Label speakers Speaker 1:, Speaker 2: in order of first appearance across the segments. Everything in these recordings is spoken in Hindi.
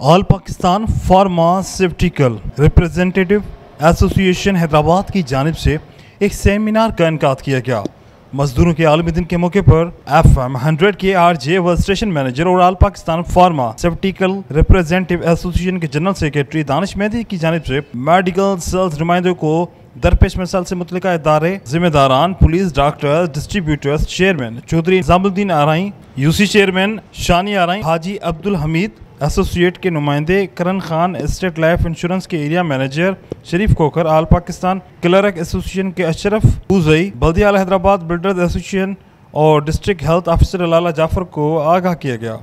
Speaker 1: All Pakistan pharmaceutical representative association Hyderabad की जानिब से एक सेमिनार का इनकाद किया गया। मजदूरों के आलमी दिन के मौके पर FM 100 के RJ व स्टेशन मैनेजर और all Pakistan pharmaceutical representative association के जनरल सेक्रेटरी दानिश मेहदी की जानिब से मेडिकल सेल्स नुमाइंदों को दरपेश मसाइल से मुतल्लिका इदारे, जिम्मेदारान, police, doctors, distributors, chairman Chaudhry Nizamuddin आरई, UC चेयरमैन शानी आरई, हाजी अब्दुल हमीद, एसोसिएट के नुमाइंदे Karan Khan, state life insurance के area manager Sharif Khokhar, all Pakistan clerk association के अशरफ हुजई, बल्दिया हैदराबाद बिल्डर्स एसोसिएशन और district health officer Lala Jafar को आगाह किया गया।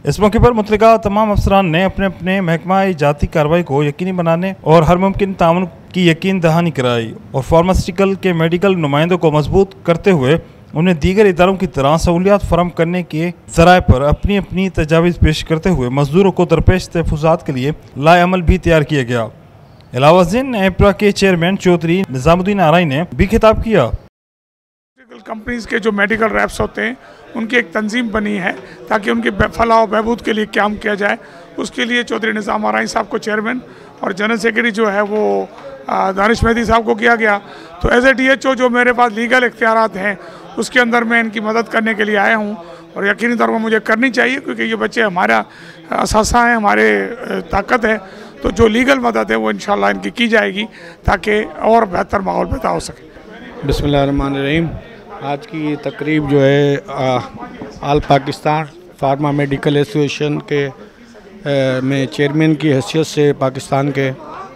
Speaker 1: इस मौके पर मुतल्लिका तमाम अफसरान ने अपने अपने महकमा जाती कार्रवाई को यकीनी बनाने और हर मुमकिन ताउन की यकीन दहानी कराई और फार्मास्यूटिकल के मेडिकल नुमाइंदों को मजबूत करते हुए उन्हें दीगर इदारों की तरह सहूलियात फराहम करने के ज़राए पर अपनी अपनी तजावीज़ पेश करते हुए मजदूरों को दरपेश तहफ़्फ़ुज़ात के लिए लाएअमल भी तैयार किया गया। अलावाज़ीन एपरा के चेयरमैन चौधरी निजामुद्दीन आरई ने भी खिताब किया।
Speaker 2: कंपनीज़ के जो मेडिकल रैप्स होते हैं उनकी एक तंजीम बनी है ताकि उनकी फलाह और बहबूद के लिए काम किया जाए। उसके लिए चौधरी निज़ाम आरई साहब को चेयरमैन और जनरल सेक्रेटरी जो है वो दानिश मेहदी साहब को किया गया। तो एज ए DHO जो मेरे पास लीगल इख्तियारात हैं उसके अंदर मैं इनकी मदद करने के लिए आया हूँ और यकीनी तौर पर मुझे करनी चाहिए क्योंकि ये बच्चे हमारा असासा हैं, हमारे ताकत है। तो जो लीगल मदद है वो इंशाल्लाह इनकी की जाएगी ताकि और बेहतर माहौल पैदा हो सके।
Speaker 3: बिस्मिल्लाहिर्रहमानिर्रहीम। आज की ये तकरीब जो है all Pakistan pharma medical association के में चेयरमैन की हैसियत से पाकिस्तान के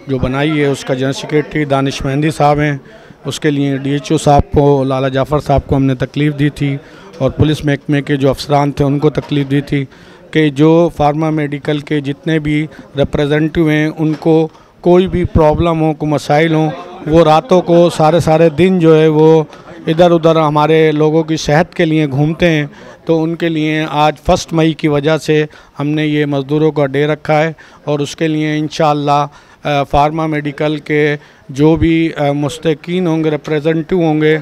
Speaker 3: जो बनाई है उसका जनरल सेक्रेटरी दानिश मेहदी साहब हैं। उसके लिए DHO साहब को, लाला जाफ़र साहब को हमने तकलीफ़ दी थी और पुलिस महकमे के जो अफसरान थे उनको तकलीफ़ दी थी कि जो फार्मा मेडिकल के जितने भी रिप्रेजेंटेटिव हैं उनको कोई भी प्रॉब्लम हो, कोई मसाइल हों, वो रातों को सारे दिन जो है वो इधर उधर हमारे लोगों की सेहत के लिए घूमते हैं। तो उनके लिए आज 1 मई की वजह से हमने ये मज़दूरों का डे रखा है और उसके लिए इंशाअल्लाह फार्मा मेडिकल के जो भी मुस्तकीन होंगे, रिप्रेजेंटेटिव होंगे,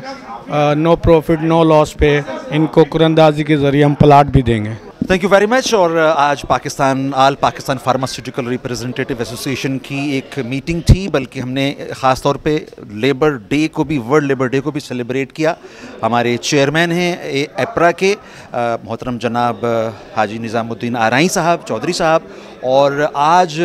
Speaker 3: नो प्रॉफिट नो लॉस पे इनको कुरंदाजी के ज़रिए हम प्लाट भी देंगे।
Speaker 4: Thank you very much. और आज all Pakistan pharmaceutical representative association की एक मीटिंग थी, बल्कि हमने ख़ास तौर पे लेबर डे को भी, वर्ल्ड लेबर डे को भी सेलिब्रेट किया। हमारे चेयरमैन हैं एपरा के मोहतरम जनाब हाजी निज़ामुद्दीन आरई साहब, चौधरी साहब, और आज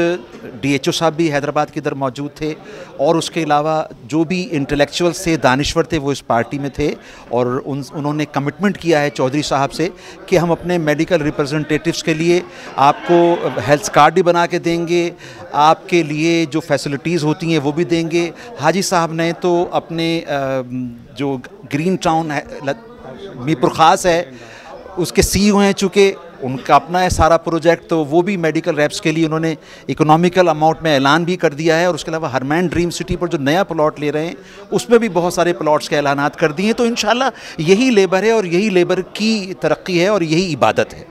Speaker 4: DHO साहब भी हैदराबाद के इधर मौजूद थे और उसके अलावा जो भी इंटेलेक्चुअल्स थे, दानिश्वर थे, वो इस पार्टी में थे और उन्होंने कमिटमेंट किया है चौधरी साहब से कि हम अपने मेडिकल रिप्रेजेंटेटिव्स के लिए आपको हेल्थ कार्ड भी बना के देंगे, आपके लिए जो फैसिलिटीज़ होती हैं वो भी देंगे। हाजी साहब ने तो अपने जो ग्रीन टाउन मीरपुर ख़ास है उसके CEO हैं, चूँकि उनका अपना है सारा प्रोजेक्ट, तो वो भी मेडिकल रैप्स के लिए उन्होंने इकोनॉमिकल अमाउंट में ऐलान भी कर दिया है। और उसके अलावा हरमैन ड्रीम सिटी पर जो नया प्लॉट ले रहे हैं उसमें भी बहुत सारे प्लॉट्स के ऐलानात कर दिए हैं। तो इंशाल्लाह यही लेबर है और यही लेबर की तरक्की है और यही इबादत है।